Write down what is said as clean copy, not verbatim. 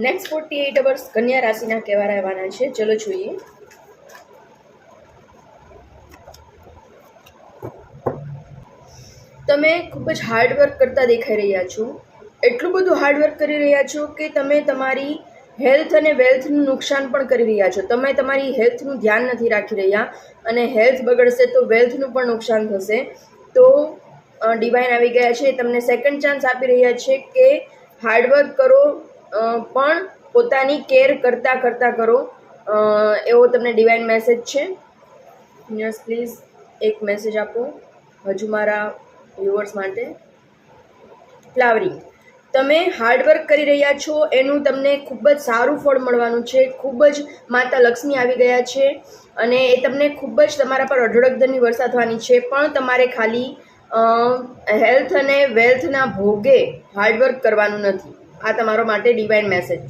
Next 48 hours કન્યા રાશિના કેવા રહેવાના છે ચલો જોઈએ. તમે ખૂબ જ હાર્ડવર્ક કરતા દેખાઈ રહ્યા છો. એટલું બધું હાર્ડવર્ક કરી રહ્યા છો કે તમે તમારી હેલ્થ અને વેલ્થનું નુકસાન પણ કરી રહ્યા છો. તમે તમારી હેલ્થનું ધ્યાન નથી રાખી રહ્યા અને હેલ્થ બગડશે તો વેલ્થનું પણ નુકસાન થશે. તો ડિવાઇન આવી ગયા છે, તમને સેકન્ડ ચાન્સ આપી રહ્યા છે કે હાર્ડવર્ક કરો પણ પોતાની કેર કરતાં કરો. એવો તમને ડિવાઇન મેસેજ છે. યસ પ્લીઝ એક મેસેજ આપો હજુ મારા વ્યુઅર્સ માટે. ફ્લાવરિંગ, તમે હાર્ડવર્ક કરી રહ્યા છો એનું તમને ખૂબ જ સારું ફળ મળવાનું છે. ખૂબ જ માતા લક્ષ્મી આવી ગયા છે અને એ તમને ખૂબ જ તમારા પર અઢળક ધનની વર્ષા થવાની છે. પણ તમારે ખાલી હેલ્થ અને વેલ્થના ભોગે હાર્ડવર્ક કરવાનું નથી. આ તમારો માટે ડિવાઇન મેસેજ છે.